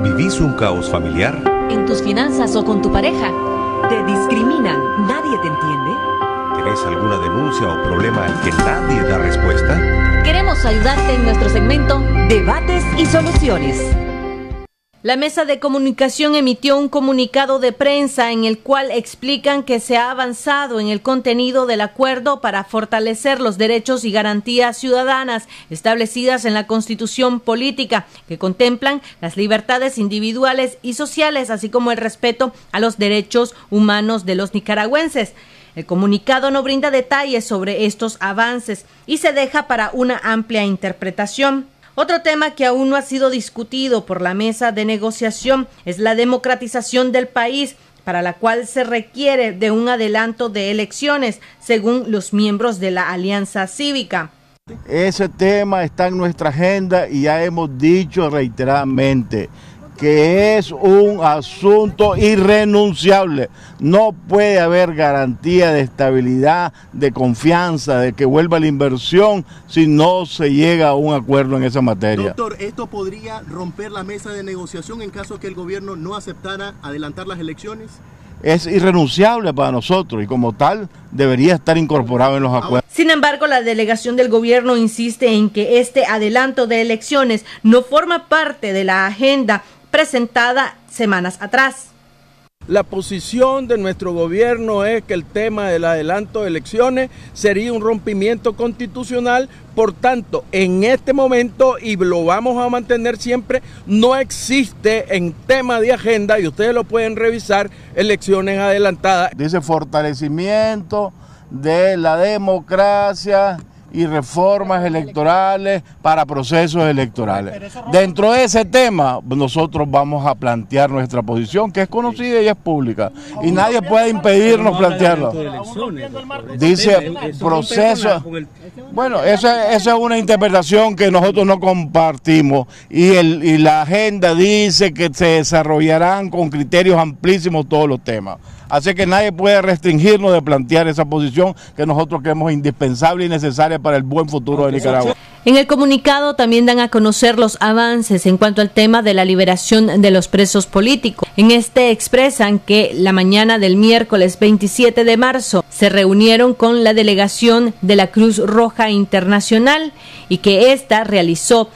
¿Vivís un caos familiar? ¿En tus finanzas o con tu pareja? ¿Te discriminan? ¿Nadie te entiende? ¿Tenés alguna denuncia o problema al que nadie da respuesta? Queremos ayudarte en nuestro segmento Debates y Soluciones. La Mesa de Comunicación emitió un comunicado de prensa en el cual explican que se ha avanzado en el contenido del acuerdo para fortalecer los derechos y garantías ciudadanas establecidas en la Constitución Política, que contemplan las libertades individuales y sociales, así como el respeto a los derechos humanos de los nicaragüenses. El comunicado no brinda detalles sobre estos avances y se deja para una amplia interpretación. Otro tema que aún no ha sido discutido por la mesa de negociación es la democratización del país, para la cual se requiere de un adelanto de elecciones, según los miembros de la Alianza Cívica. Ese tema está en nuestra agenda y ya hemos dicho reiteradamente que es un asunto irrenunciable. No puede haber garantía de estabilidad, de confianza, de que vuelva la inversión si no se llega a un acuerdo en esa materia. Doctor, ¿esto podría romper la mesa de negociación en caso que el gobierno no aceptara adelantar las elecciones? Es irrenunciable para nosotros y como tal debería estar incorporado en los acuerdos. Sin embargo, la delegación del gobierno insiste en que este adelanto de elecciones no forma parte de la agenda presentada semanas atrás. La posición de nuestro gobierno es que el tema del adelanto de elecciones sería un rompimiento constitucional, por tanto, en este momento, y lo vamos a mantener siempre, no existe en tema de agenda, y ustedes lo pueden revisar, elecciones adelantadas. Dice fortalecimiento de la democracia y reformas electorales para procesos electorales. Dentro de ese tema nosotros vamos a plantear nuestra posición, que es conocida y es pública, y nadie puede impedirnos plantearla. Dice proceso. Bueno, esa es una interpretación que nosotros no compartimos, y la agenda dice que se desarrollarán con criterios amplísimos todos los temas. Así que nadie puede restringirnos de plantear esa posición que nosotros creemos indispensable y necesaria para el buen futuro de Nicaragua. En el comunicado también dan a conocer los avances en cuanto al tema de la liberación de los presos políticos. En este expresan que la mañana del miércoles 27 de marzo se reunieron con la delegación de la Cruz Roja Internacional y que ésta realizó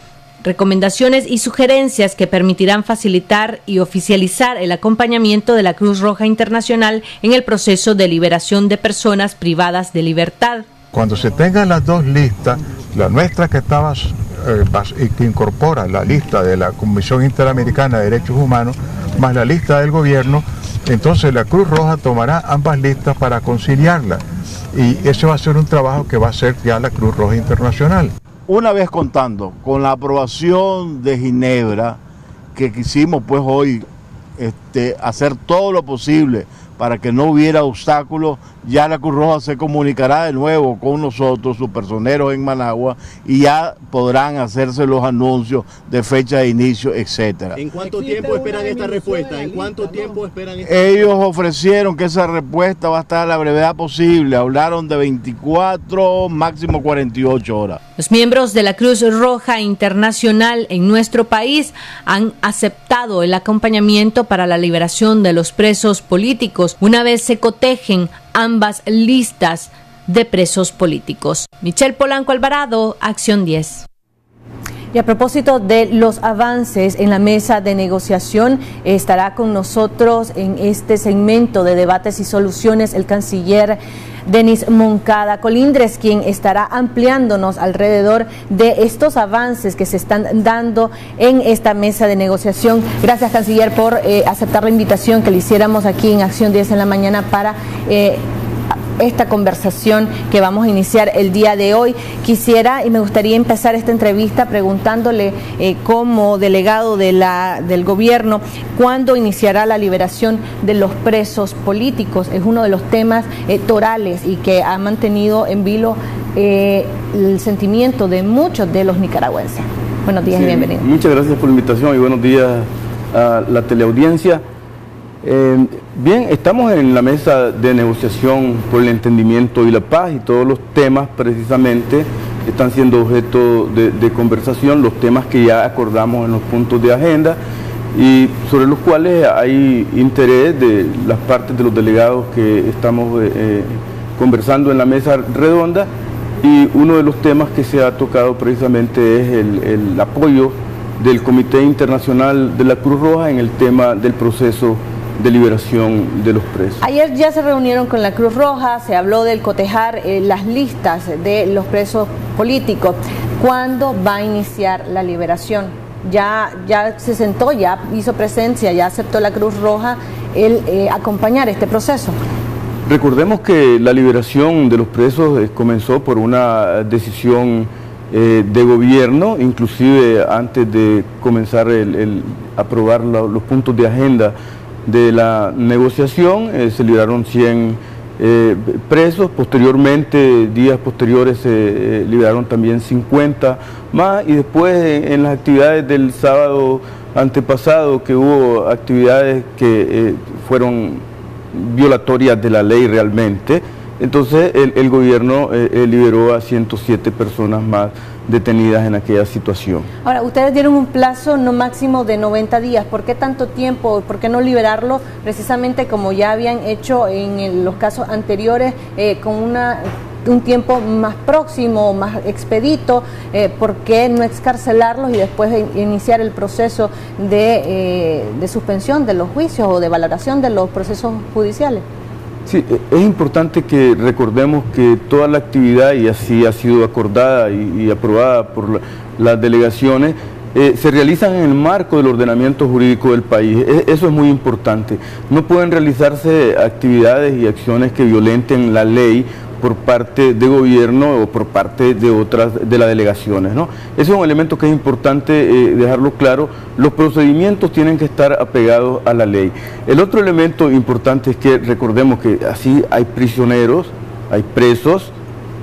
recomendaciones y sugerencias que permitirán facilitar y oficializar el acompañamiento de la Cruz Roja Internacional en el proceso de liberación de personas privadas de libertad. Cuando se tengan las dos listas, la nuestra que estaba y que incorpora la lista de la Comisión Interamericana de Derechos Humanos, más la lista del gobierno, entonces la Cruz Roja tomará ambas listas para conciliarlas. Y ese va a ser un trabajo que va a hacer ya la Cruz Roja Internacional. Una vez contando con la aprobación de Ginebra, que quisimos pues hoy hacer todo lo posible para que no hubiera obstáculos, ya la Cruz Roja se comunicará de nuevo con nosotros, sus personeros en Managua, y ya podrán hacerse los anuncios de fecha de inicio, etcétera. ¿En cuánto tiempo esperan esta respuesta? ¿En cuánto tiempo esperan esta Ellos ofrecieron que esa respuesta va a estar a la brevedad posible, hablaron de 24, máximo 48 horas. Los miembros de la Cruz Roja Internacional en nuestro país han aceptado el acompañamiento para la liberación de los presos políticos una vez se cotejen ambas listas de presos políticos. Michelle Polanco Alvarado, Acción 10. Y a propósito de los avances en la mesa de negociación, estará con nosotros en este segmento de debates y soluciones el canciller Denis Moncada Colindres, quien estará ampliándonos alrededor de estos avances que se están dando en esta mesa de negociación. Gracias, canciller, por aceptar la invitación que le hiciéramos aquí en Acción 10 en la mañana para esta conversación que vamos a iniciar el día de hoy. Quisiera y me gustaría empezar esta entrevista preguntándole como delegado del gobierno, ¿cuándo iniciará la liberación de los presos políticos? Es uno de los temas torales y que ha mantenido en vilo el sentimiento de muchos de los nicaragüenses. Buenos días y bienvenidos. Muchas gracias por la invitación y buenos días a la teleaudiencia. Bien, estamos en la mesa de negociación por el entendimiento y la paz y todos los temas precisamente están siendo objeto de conversación, los temas que ya acordamos en los puntos de agenda y sobre los cuales hay interés de las partes de los delegados que estamos conversando en la mesa redonda, y uno de los temas que se ha tocado precisamente es el apoyo del Comité Internacional de la Cruz Roja en el tema del proceso de liberación de los presos. Ayer ya se reunieron con la Cruz Roja, se habló del cotejar las listas de los presos políticos. ¿Cuándo va a iniciar la liberación? Ya se sentó, ya hizo presencia, ya aceptó la Cruz Roja el acompañar este proceso. Recordemos que la liberación de los presos comenzó por una decisión de gobierno, inclusive antes de comenzar aprobar los puntos de agenda de la negociación, se liberaron 100 presos. Posteriormente, días posteriores, se liberaron también 50 más, y después en las actividades del sábado antepasado, que hubo actividades que fueron violatorias de la ley realmente, entonces el gobierno liberó a 107 personas más detenidas en aquella situación. Ahora, ustedes dieron un plazo no máximo de 90 días. ¿Por qué tanto tiempo? ¿Por qué no liberarlo precisamente como ya habían hecho en los casos anteriores, con un tiempo más próximo, más expedito? ¿Por qué no excarcelarlos y después iniciar el proceso de suspensión de los juicios o de valoración de los procesos judiciales? Sí, es importante que recordemos que toda la actividad, y así ha sido acordada y aprobada por las delegaciones, se realizan en el marco del ordenamiento jurídico del país. Eso es muy importante. No pueden realizarse actividades y acciones que violenten la ley por parte de gobierno o por parte de otras de las delegaciones, ¿no? Ese es un elemento que es importante dejarlo claro. Los procedimientos tienen que estar apegados a la ley. El otro elemento importante es que recordemos que así hay prisioneros, hay presos,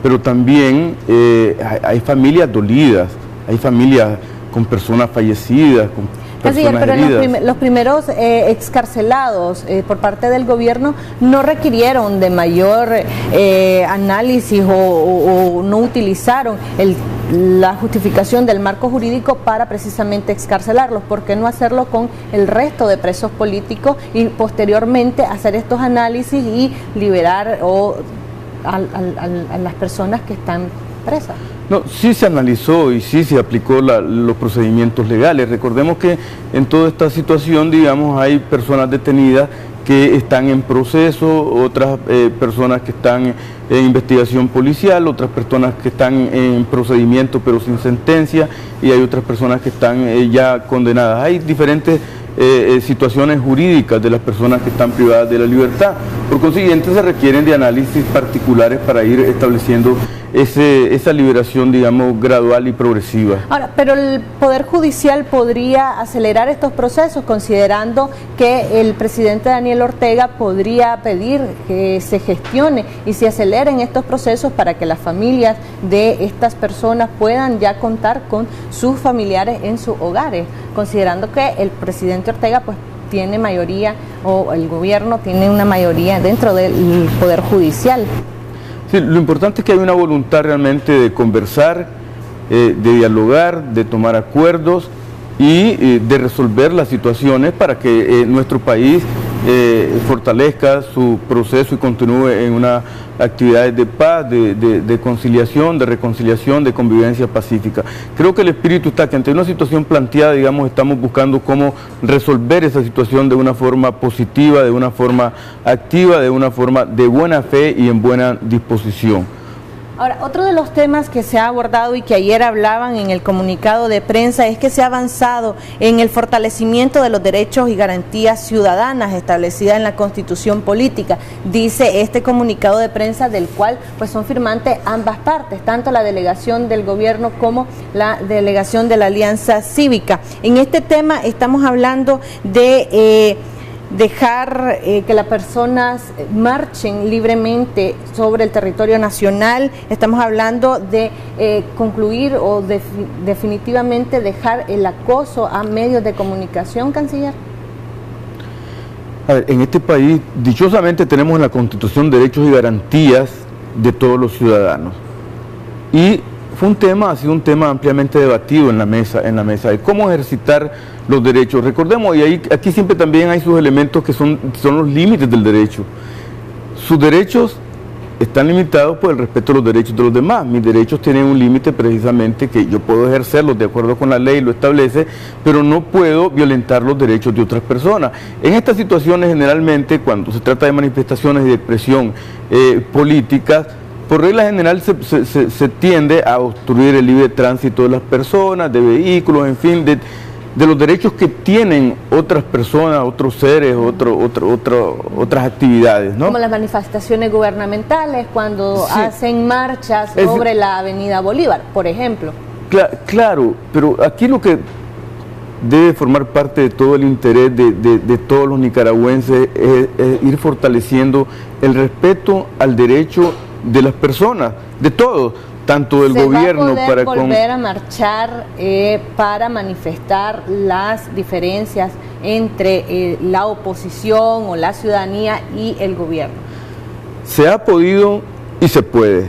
pero también hay familias dolidas, hay familias con personas fallecidas, con personas heridas. Pero los primeros excarcelados por parte del gobierno no requirieron de mayor análisis o no utilizaron la justificación del marco jurídico para precisamente excarcelarlos. ¿Por qué no hacerlo con el resto de presos políticos y posteriormente hacer estos análisis y liberar a las personas que están presas? No, sí se analizó y sí se aplicó los procedimientos legales. Recordemos que en toda esta situación, digamos, hay personas detenidas que están en proceso, otras personas que están en investigación policial, otras personas que están en procedimiento pero sin sentencia, y hay otras personas que están ya condenadas. Hay diferentes situaciones jurídicas de las personas que están privadas de la libertad. Por consiguiente, se requieren de análisis particulares para ir estableciendo esa liberación, digamos, gradual y progresiva. Ahora, pero el Poder Judicial podría acelerar estos procesos, considerando que el presidente Daniel Ortega podría pedir que se gestione y se aceleren estos procesos para que las familias de estas personas puedan ya contar con sus familiares en sus hogares, considerando que el presidente Ortega pues tiene mayoría, o el gobierno tiene una mayoría dentro del Poder Judicial. Sí, lo importante es que hay una voluntad realmente de conversar, de dialogar, de tomar acuerdos y de resolver las situaciones para que nuestro país fortalezca su proceso y continúe en una actividades de paz, de conciliación, de reconciliación, de convivencia pacífica. Creo que el espíritu está que ante una situación planteada, digamos, estamos buscando cómo resolver esa situación de una forma positiva, de una forma activa, de una forma de buena fe y en buena disposición. Ahora, otro de los temas que se ha abordado y que ayer hablaban en el comunicado de prensa es que se ha avanzado en el fortalecimiento de los derechos y garantías ciudadanas establecidas en la Constitución Política, dice este comunicado de prensa, del cual pues son firmantes ambas partes, tanto la delegación del gobierno como la delegación de la Alianza Cívica. En este tema estamos hablando de dejar que las personas marchen libremente sobre el territorio nacional. Estamos hablando de concluir o definitivamente dejar el acoso a medios de comunicación, canciller. A ver, en este país dichosamente tenemos en la Constitución derechos y garantías de todos los ciudadanos, y ha sido un tema ampliamente debatido en la mesa, de cómo ejercitar los derechos. Recordemos, y aquí siempre también hay sus elementos que son los límites del derecho. Sus derechos están limitados por el respeto a los derechos de los demás. Mis derechos tienen un límite precisamente que yo puedo ejercerlos de acuerdo con la ley, lo establece, pero no puedo violentar los derechos de otras personas. En estas situaciones generalmente, cuando se trata de manifestaciones y de expresión políticas, por regla general se tiende a obstruir el libre tránsito de las personas, de vehículos, en fin, de los derechos que tienen otras personas, otros seres, otras actividades, ¿no? Como las manifestaciones gubernamentales, cuando hacen marchas sobre la Avenida Bolívar, por ejemplo. Claro, pero aquí lo que debe formar parte de todo el interés de todos los nicaragüenses es ir fortaleciendo el respeto al derecho de las personas, de todos, tanto del gobierno para volver a marchar para manifestar las diferencias entre la oposición o la ciudadanía y el gobierno. Se ha podido y se puede,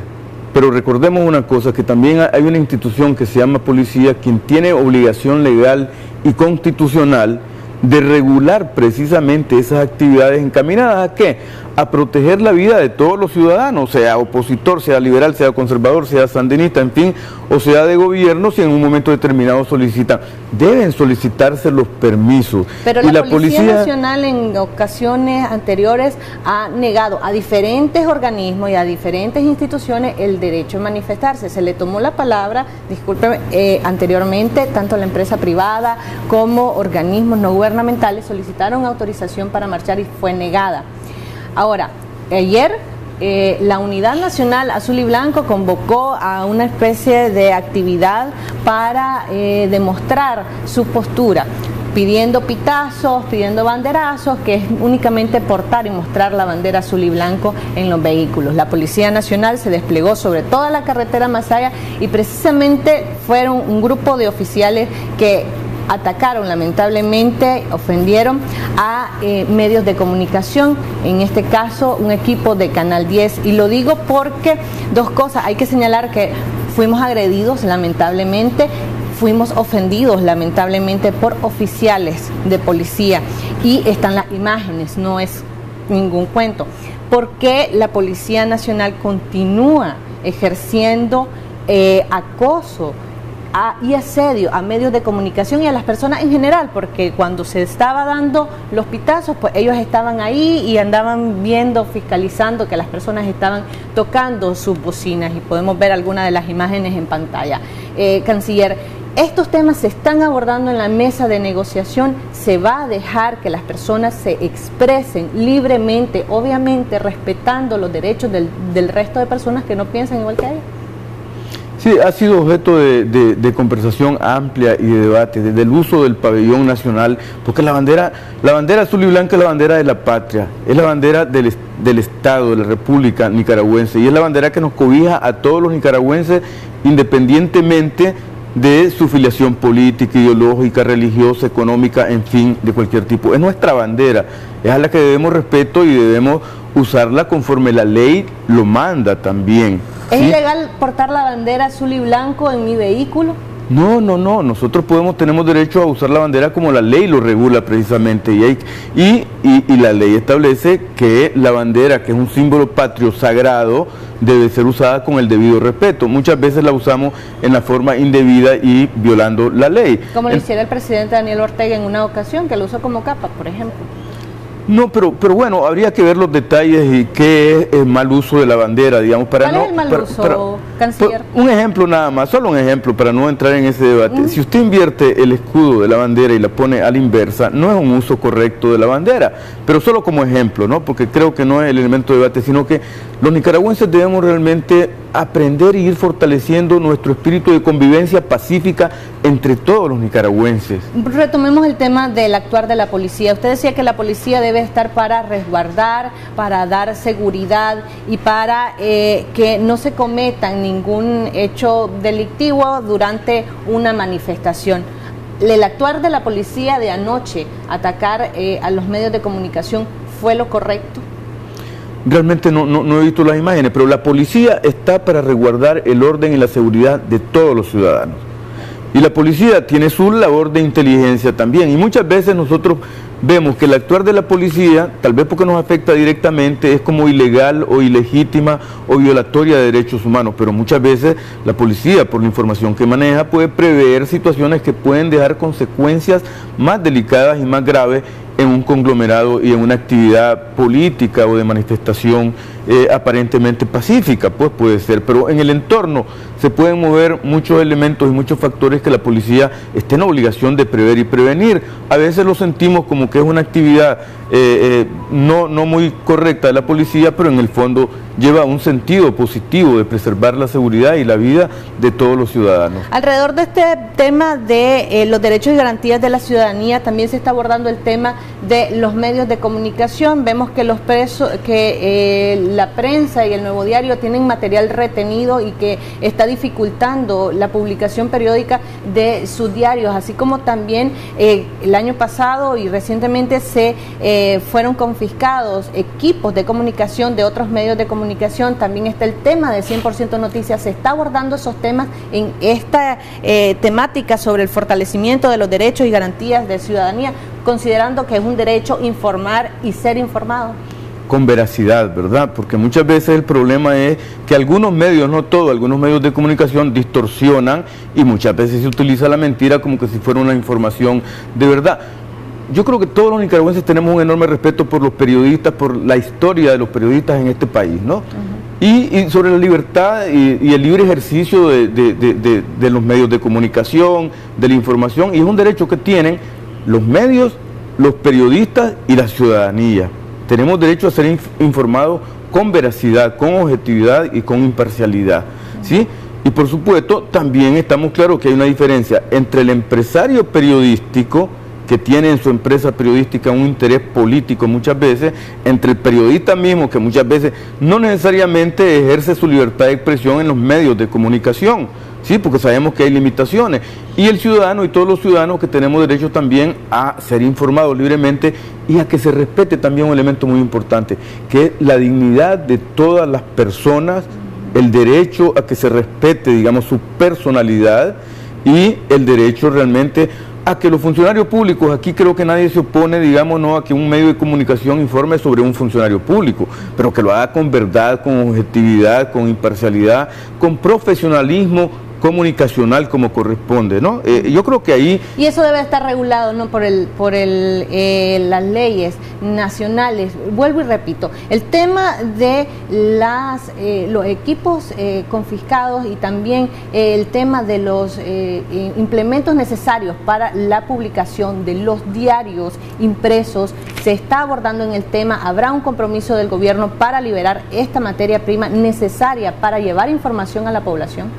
pero recordemos una cosa, que también hay una institución que se llama policía, quien tiene obligación legal y constitucional de regular precisamente esas actividades encaminadas ¿a qué? A proteger la vida de todos los ciudadanos, sea opositor, sea liberal, sea conservador, sea sandinista, en fin, o sea de gobierno, si en un momento determinado solicitan. Deben solicitarse los permisos. Pero la Policía Nacional en ocasiones anteriores ha negado a diferentes organismos y a diferentes instituciones el derecho a manifestarse. Se le tomó la palabra, discúlpeme, anteriormente, tanto la empresa privada como organismos no gubernamentales solicitaron autorización para marchar y fue negada. Ahora, ayer la Unidad Nacional Azul y Blanco convocó a una especie de actividad para demostrar su postura, pidiendo pitazos, pidiendo banderazos, que es únicamente portar y mostrar la bandera azul y blanco en los vehículos. La Policía Nacional se desplegó sobre toda la carretera Masaya y precisamente fueron un grupo de oficiales que atacaron, lamentablemente, ofendieron a medios de comunicación, en este caso un equipo de Canal 10, y lo digo porque dos cosas, hay que señalar que fuimos agredidos, lamentablemente, fuimos ofendidos, lamentablemente, por oficiales de policía, y están las imágenes, no es ningún cuento. ¿Por qué la Policía Nacional continúa ejerciendo acoso y asedio a medios de comunicación y a las personas en general? Porque cuando se estaba dando los pitazos, pues ellos estaban ahí y andaban viendo, fiscalizando que las personas estaban tocando sus bocinas, y podemos ver algunas de las imágenes en pantalla. Canciller, estos temas se están abordando en la mesa de negociación. Se va a dejar que las personas se expresen libremente, obviamente respetando los derechos del resto de personas que no piensan igual que ellos. Sí, ha sido objeto de conversación amplia y de debate, desde el uso del pabellón nacional, porque la bandera azul y blanca es la bandera de la patria, es la bandera del Estado, de la República Nicaragüense, y es la bandera que nos cobija a todos los nicaragüenses, independientemente de su filiación política, ideológica, religiosa, económica, en fin, de cualquier tipo. Es nuestra bandera, es a la que debemos respeto y debemos usarla conforme la ley lo manda también. ¿Es ilegal portar la bandera azul y blanco en mi vehículo? No, nosotros tenemos derecho a usar la bandera como la ley lo regula precisamente, y la ley establece que la bandera, que es un símbolo patrio sagrado, debe ser usada con el debido respeto. Muchas veces la usamos en la forma indebida y violando la ley. Como lo hiciera el presidente Daniel Ortega en una ocasión, que lo usó como capa, por ejemplo. No, pero bueno, habría que ver los detalles y qué es el mal uso de la bandera, digamos, para ¿Cuál es el mal uso, canciller? Un ejemplo nada más, solo un ejemplo para no entrar en ese debate. Si usted invierte el escudo de la bandera y la pone a la inversa, no es un uso correcto de la bandera, pero solo como ejemplo, ¿no? Porque creo que no es el elemento de debate, sino que los nicaragüenses debemos realmente aprender e ir fortaleciendo nuestro espíritu de convivencia pacífica entre todos los nicaragüenses. Retomemos el tema del actuar de la policía. Usted decía que la policía debe estar para resguardar, para dar seguridad y para que no se cometan ningún hecho delictivo durante una manifestación. ¿El actuar de la policía de anoche, atacar a los medios de comunicación, fue lo correcto? realmente no he visto las imágenes, pero la policía está para resguardar el orden y la seguridad de todos los ciudadanos. Y la policía tiene su labor de inteligencia también, y muchas veces nosotros vemos que el actuar de la policía, tal vez porque nos afecta directamente, es como ilegal o ilegítima o violatoria de derechos humanos, pero muchas veces la policía, por la información que maneja, puede prever situaciones que pueden dejar consecuencias más delicadas y más graves en un conglomerado y en una actividad política o de manifestación aparentemente pacífica, pues puede ser, pero en el entorno se pueden mover muchos elementos y muchos factores que la policía esté en obligación de prever y prevenir. A veces lo sentimos como que es una actividad no muy correcta de la policía, pero en el fondo lleva un sentido positivo de preservar la seguridad y la vida de todos los ciudadanos. Alrededor de este tema de los derechos y garantías de la ciudadanía, también se está abordando el tema de los medios de comunicación. Vemos que los presos, la prensa y el Nuevo Diario tienen material retenido y que está dificultando la publicación periódica de sus diarios, así como también el año pasado y recientemente se fueron confiscados equipos de comunicación de otros medios de comunicación. También está el tema de 100% Noticias. Se está abordando esos temas en esta temática sobre el fortalecimiento de los derechos y garantías de ciudadanía, considerando que es un derecho informar y ser informado. Con veracidad, ¿verdad? Porque muchas veces el problema es que algunos medios, no todos, algunos medios de comunicación distorsionan y muchas veces se utiliza la mentira como que si fuera una información de verdad. Yo creo que todos los nicaragüenses tenemos un enorme respeto por los periodistas, por la historia de los periodistas en este país, ¿no? Y sobre la libertad y el libre ejercicio de los medios de comunicación, de la información, y es un derecho que tienen los medios, los periodistas y la ciudadanía. Tenemos derecho a ser informados con veracidad, con objetividad y con imparcialidad, ¿sí? Y por supuesto, también estamos claros que hay una diferencia entre el empresario periodístico, que tiene en su empresa periodística un interés político muchas veces, entre el periodista mismo, que muchas veces no necesariamente ejerce su libertad de expresión en los medios de comunicación, ¿sí? Porque sabemos que hay limitaciones, y el ciudadano y todos los ciudadanos que tenemos derecho también a ser informados libremente y a que se respete también un elemento muy importante, que es la dignidad de todas las personas, el derecho a que se respete, digamos, su personalidad y el derecho realmente a que los funcionarios públicos, aquí creo que nadie se opone, digamos, no a que un medio de comunicación informe sobre un funcionario público, pero que lo haga con verdad, con objetividad, con imparcialidad, con profesionalismo comunicacional como corresponde, ¿no? Yo creo que ahí... Y eso debe estar regulado, ¿no? por las leyes nacionales. Vuelvo y repito, el tema de los equipos confiscados y también el tema de los implementos necesarios para la publicación de los diarios impresos se está abordando en el tema. Habrá un compromiso del gobierno para liberar esta materia prima necesaria para llevar información a la población.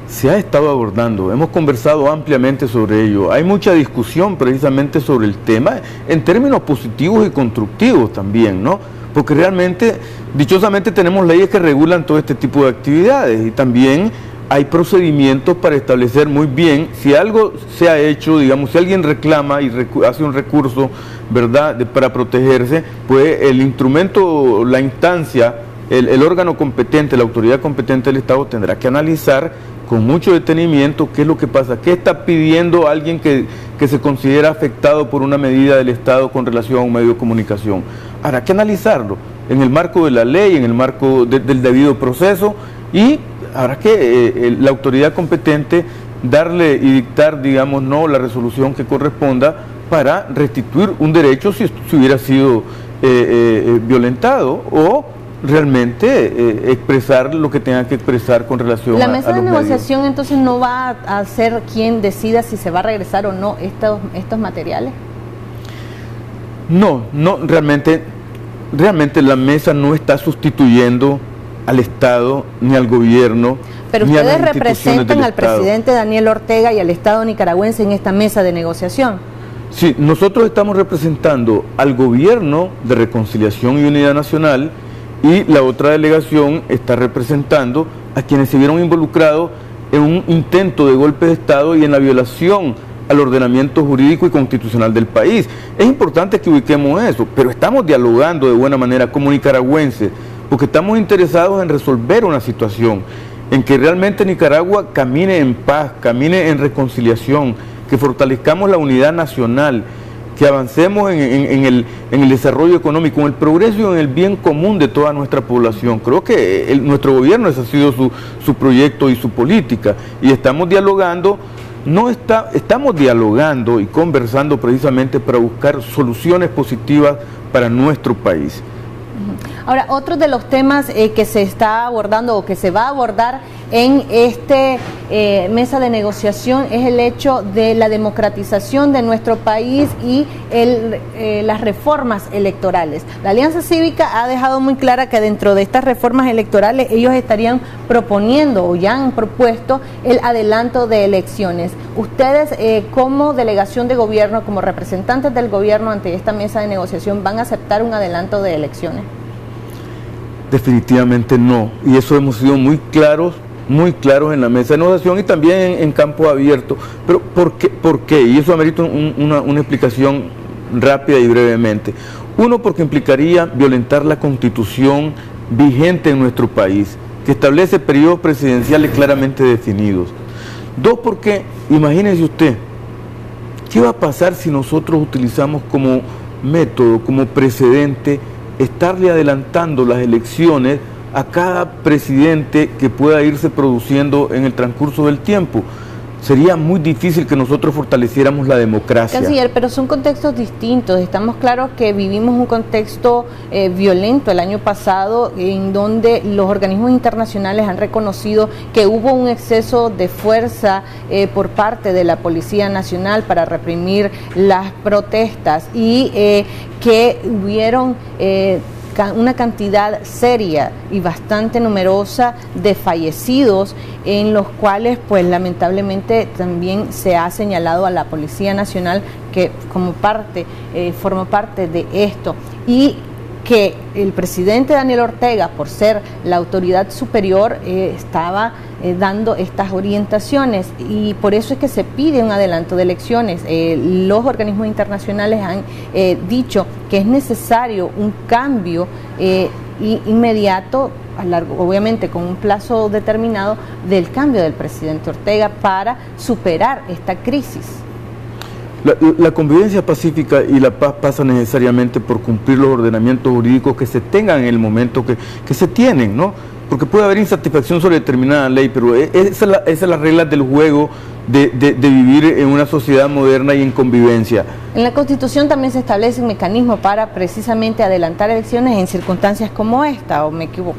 Se ha estado abordando, hemos conversado ampliamente sobre ello, hay mucha discusión precisamente sobre el tema en términos positivos y constructivos también, ¿no? Porque realmente, dichosamente tenemos leyes que regulan todo este tipo de actividades y también hay procedimientos para establecer muy bien si algo se ha hecho, digamos, si alguien reclama y hace un recurso, ¿verdad?, para protegerse, pues el instrumento, la instancia, el órgano competente, la autoridad competente del Estado tendrá que analizar con mucho detenimiento qué es lo que pasa, qué está pidiendo alguien que se considera afectado por una medida del Estado con relación a un medio de comunicación. Habrá que analizarlo en el marco de la ley, en el marco del debido proceso, y habrá que la autoridad competente darle y dictar, digamos, no la resolución que corresponda para restituir un derecho si hubiera sido violentado o realmente expresar lo que tenga que expresar con relación a los medios. La mesa de negociación entonces no va a ser quien decida si se va a regresar o no estos materiales. No, realmente la mesa no está sustituyendo al Estado ni al gobierno. Pero ustedes representan al presidente Daniel Ortega y al Estado nicaragüense en esta mesa de negociación. Sí, nosotros estamos representando al gobierno de Reconciliación y Unidad Nacional, y la otra delegación está representando a quienes se vieron involucrados en un intento de golpe de Estado y en la violación al ordenamiento jurídico y constitucional del país. Es importante que ubiquemos eso, pero estamos dialogando de buena manera como nicaragüenses, porque estamos interesados en resolver una situación, en que realmente Nicaragua camine en paz, camine en reconciliación, que fortalezcamos la unidad nacional, que avancemos en el desarrollo económico, en el progreso y en el bien común de toda nuestra población. Creo que nuestro gobierno, ese ha sido su proyecto y su política, y estamos dialogando, estamos dialogando y conversando precisamente para buscar soluciones positivas para nuestro país. Ahora, otro de los temas que se está abordando o que se va a abordar en este mesa de negociación es el hecho de la democratización de nuestro país y las reformas electorales. La Alianza Cívica ha dejado muy clara que dentro de estas reformas electorales ellos estarían proponiendo o ya han propuesto el adelanto de elecciones. Ustedes como delegación de gobierno, como representantes del gobierno ante esta mesa de negociación, ¿van a aceptar un adelanto de elecciones? Definitivamente no, y eso hemos sido muy claros en la mesa de negociación y también en campo abierto. Pero ¿por qué? Y eso amerita una explicación rápida y brevemente. Uno, porque implicaría violentar la Constitución vigente en nuestro país, que establece periodos presidenciales claramente definidos. Dos, porque imagínese usted, ¿qué va a pasar si nosotros utilizamos como método, como precedente, estarle adelantando las elecciones a cada presidente que pueda irse produciendo en el transcurso del tiempo? Sería muy difícil que nosotros fortaleciéramos la democracia. Canciller, pero son contextos distintos. Estamos claros que vivimos un contexto violento el año pasado, en donde los organismos internacionales han reconocido que hubo un exceso de fuerza por parte de la Policía Nacional para reprimir las protestas y que hubieron una cantidad seria y bastante numerosa de fallecidos, en los cuales pues lamentablemente también se ha señalado a la Policía Nacional que como formó parte de esto, y que el presidente Daniel Ortega, por ser la autoridad superior, estaba dando estas orientaciones, y por eso es que se pide un adelanto de elecciones. Los organismos internacionales han dicho que es necesario un cambio inmediato, obviamente con un plazo determinado, del cambio del presidente Ortega para superar esta crisis. La convivencia pacífica y la paz pasa necesariamente por cumplir los ordenamientos jurídicos que se tengan en el momento que se tienen, ¿no? Porque puede haber insatisfacción sobre determinada ley, pero esa es la regla del juego de vivir en una sociedad moderna y en convivencia. En la Constitución también se establece un mecanismo para precisamente adelantar elecciones en circunstancias como esta, ¿o me equivoco?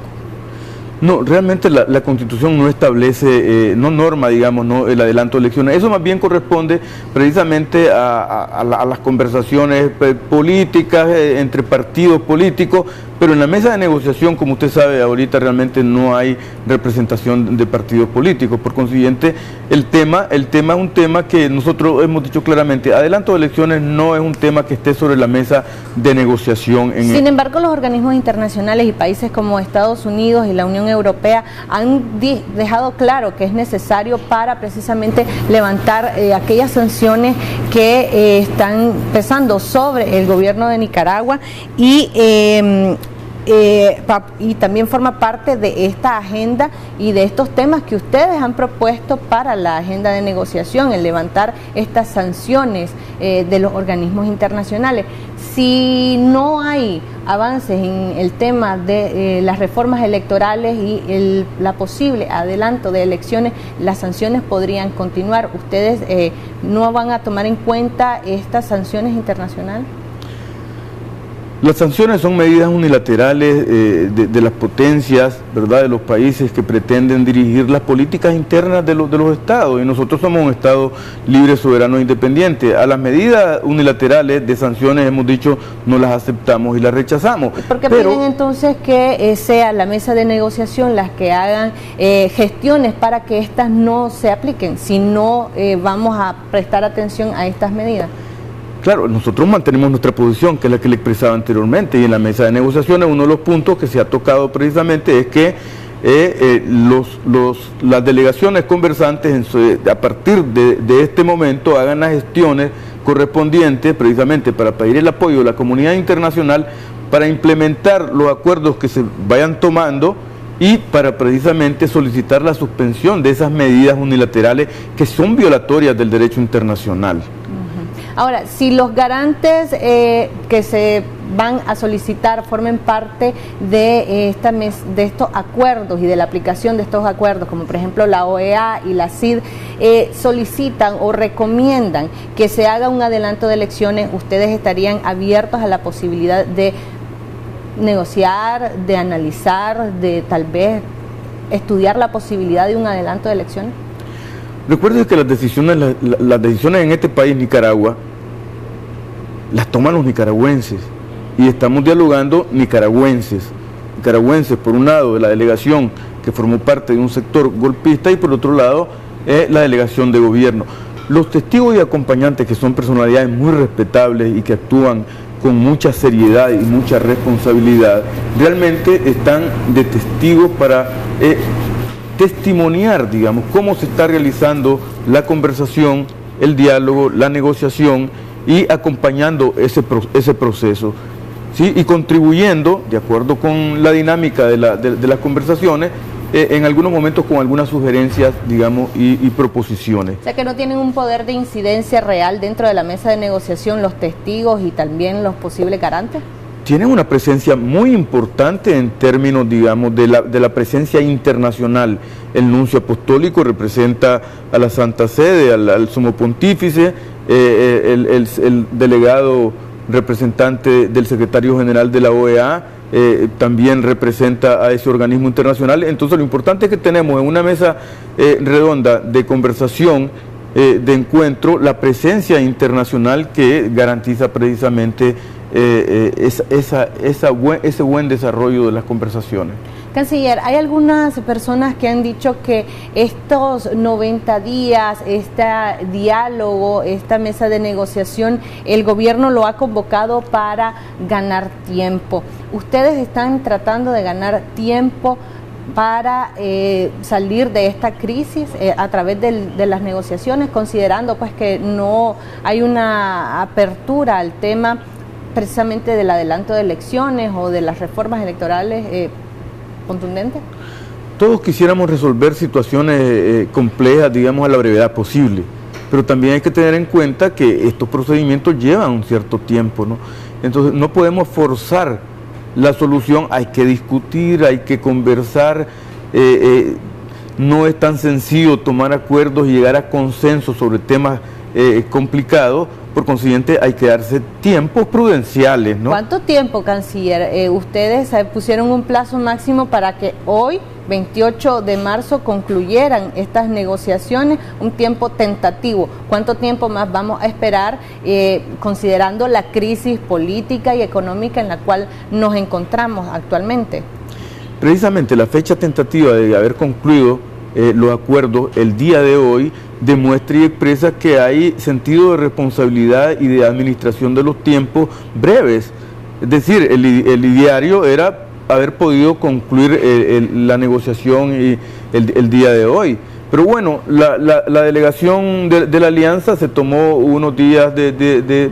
No, realmente la Constitución no establece, no norma, digamos, ¿no?, el adelanto de elecciones. Eso más bien corresponde precisamente a las conversaciones políticas entre partidos políticos, pero en la mesa de negociación, como usted sabe, ahorita realmente no hay representación de partidos políticos. Por consiguiente, el tema es un tema que nosotros hemos dicho claramente, adelanto de elecciones no es un tema que esté sobre la mesa de negociación. Sin embargo, los organismos internacionales y países como Estados Unidos y la Unión Europea han dejado claro que es necesario para precisamente levantar aquellas sanciones que están pesando sobre el gobierno de Nicaragua, y también forma parte de esta agenda y de estos temas que ustedes han propuesto para la agenda de negociación, el levantar estas sanciones de los organismos internacionales. Si no hay avances en el tema de las reformas electorales y la posible adelanto de elecciones, las sanciones podrían continuar. ¿Ustedes no van a tomar en cuenta estas sanciones internacionales? Las sanciones son medidas unilaterales de las potencias, ¿verdad?, de los países que pretenden dirigir las políticas internas de los estados, y nosotros somos un estado libre, soberano e independiente. A las medidas unilaterales de sanciones hemos dicho no las aceptamos y las rechazamos. ¿Por qué piden entonces que sea la mesa de negociación las que hagan gestiones para que estas no se apliquen, si no vamos a prestar atención a estas medidas? Claro, nosotros mantenemos nuestra posición, que es la que le expresaba anteriormente, y en la mesa de negociaciones uno de los puntos que se ha tocado precisamente es que las delegaciones conversantes a partir de este momento hagan las gestiones correspondientes precisamente para pedir el apoyo de la comunidad internacional para implementar los acuerdos que se vayan tomando y para precisamente solicitar la suspensión de esas medidas unilaterales que son violatorias del derecho internacional. Ahora, si los garantes que se van a solicitar formen parte de estos acuerdos y de la aplicación de estos acuerdos, como por ejemplo la OEA y la CID, solicitan o recomiendan que se haga un adelanto de elecciones, ¿ustedes estarían abiertos a la posibilidad de negociar, de analizar, de tal vez estudiar la posibilidad de un adelanto de elecciones? Recuerden que las decisiones en este país, Nicaragua, las toman los nicaragüenses y estamos dialogando nicaragüenses por un lado de la delegación que formó parte de un sector golpista y por otro lado la delegación de gobierno. Los testigos y acompañantes, que son personalidades muy respetables y que actúan con mucha seriedad y mucha responsabilidad, realmente están de testigos para testimoniar, digamos, cómo se está realizando la conversación, el diálogo, la negociación y acompañando ese proceso, ¿sí? Y contribuyendo, de acuerdo con la dinámica de las conversaciones, en algunos momentos con algunas sugerencias, digamos, y proposiciones. O sea, que no tienen un poder de incidencia real dentro de la mesa de negociación los testigos y también los posibles garantes. Tienen una presencia muy importante en términos, digamos, de la presencia internacional. El nuncio apostólico representa a la Santa Sede, al Sumo Pontífice, el delegado representante del secretario general de la OEA, también representa a ese organismo internacional. Entonces lo importante es que tenemos en una mesa redonda de conversación, de encuentro, la presencia internacional que garantiza precisamente ese buen desarrollo de las conversaciones. Canciller, hay algunas personas que han dicho que estos 90 días, este diálogo, esta mesa de negociación, el gobierno lo ha convocado para ganar tiempo. ¿Ustedes están tratando de ganar tiempo para salir de esta crisis a través de las negociaciones, considerando pues que no hay una apertura al tema precisamente del adelanto de elecciones o de las reformas electorales contundentes? Todos quisiéramos resolver situaciones complejas, digamos, a la brevedad posible, pero también hay que tener en cuenta que estos procedimientos llevan un cierto tiempo, ¿no? Entonces no podemos forzar la solución, hay que discutir, hay que conversar, no es tan sencillo tomar acuerdos y llegar a consensos sobre temas complicados. Por consiguiente, hay que darse tiempos prudenciales, ¿no? ¿Cuánto tiempo, canciller? Ustedes pusieron un plazo máximo para que hoy, 28 de marzo, concluyeran estas negociaciones, un tiempo tentativo. ¿Cuánto tiempo más vamos a esperar, considerando la crisis política y económica en la cual nos encontramos actualmente? Precisamente la fecha tentativa de haber concluido los acuerdos el día de hoy demuestra y expresa que hay sentido de responsabilidad y de administración de los tiempos breves. Es decir, el ideario era haber podido concluir la negociación y el día de hoy. Pero bueno, la delegación de la alianza se tomó unos días de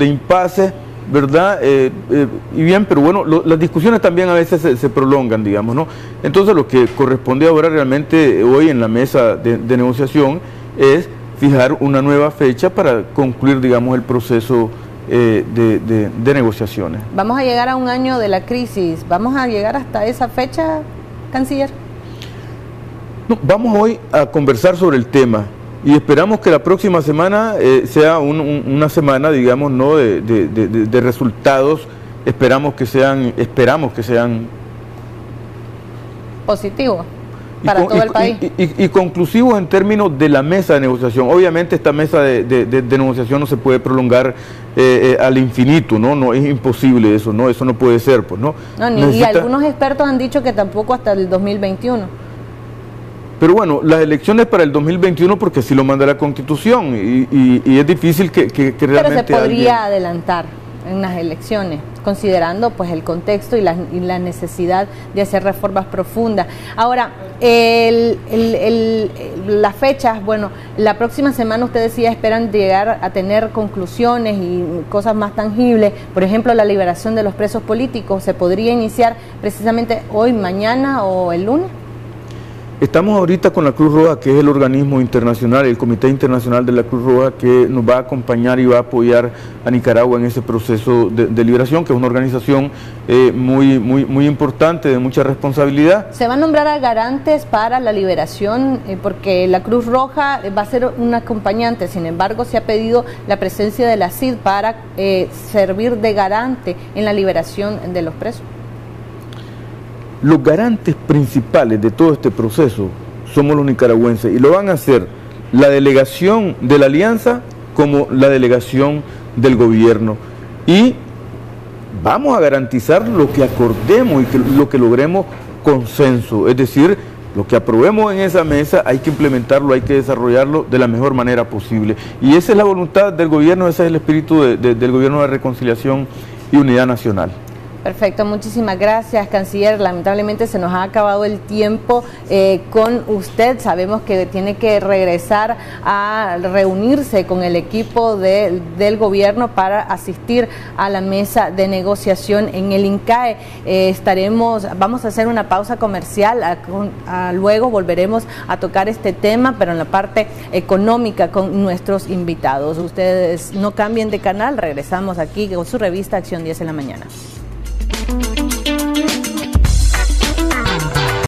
impasse, ¿verdad? Y bien, pero bueno, las discusiones también a veces se prolongan, digamos, ¿no? Entonces lo que corresponde ahora realmente hoy en la mesa de negociación es fijar una nueva fecha para concluir, digamos, el proceso de negociaciones. ¿Vamos a llegar a un año de la crisis? ¿Vamos a llegar hasta esa fecha, canciller? No, vamos hoy a conversar sobre el tema y esperamos que la próxima semana sea una semana, digamos, ¿no?, de resultados. Esperamos que sean positivos para todo el país y conclusivos en términos de la mesa de negociación. Obviamente esta mesa de negociación no se puede prolongar al infinito, ¿no? No es imposible eso, ¿no? Eso no puede ser, pues, ¿no? Y algunos expertos han dicho que tampoco hasta el 2021. Pero bueno, las elecciones para el 2021, porque así lo manda la Constitución, y es difícil que realmente... Pero se podría adelantar. en las elecciones, considerando pues el contexto y la necesidad de hacer reformas profundas. Ahora, las fechas, bueno, la próxima semana ustedes sí esperan llegar a tener conclusiones y cosas más tangibles. Por ejemplo, la liberación de los presos políticos, ¿se podría iniciar precisamente hoy, mañana o el lunes? Estamos ahorita con la Cruz Roja, que es el organismo internacional, el Comité Internacional de la Cruz Roja, que nos va a acompañar y va a apoyar a Nicaragua en ese proceso de liberación, que es una organización muy importante, de mucha responsabilidad. ¿Se va a nombrar a garantes para la liberación? Porque la Cruz Roja va a ser un acompañante, sin embargo se ha pedido la presencia de la CID para servir de garante en la liberación de los presos. Los garantes principales de todo este proceso somos los nicaragüenses, y lo van a hacer la delegación de la Alianza como la delegación del gobierno, y vamos a garantizar lo que acordemos y lo que logremos consenso, es decir, lo que aprobemos en esa mesa hay que implementarlo, hay que desarrollarlo de la mejor manera posible, y esa es la voluntad del gobierno, ese es el espíritu del gobierno de reconciliación y unidad nacional. Perfecto, muchísimas gracias, canciller. Lamentablemente se nos ha acabado el tiempo con usted. Sabemos que tiene que regresar a reunirse con el equipo del gobierno para asistir a la mesa de negociación en el INCAE. Vamos a hacer una pausa comercial, luego volveremos a tocar este tema, pero en la parte económica con nuestros invitados. Ustedes no cambien de canal, regresamos aquí con su revista Acción 10 en la mañana.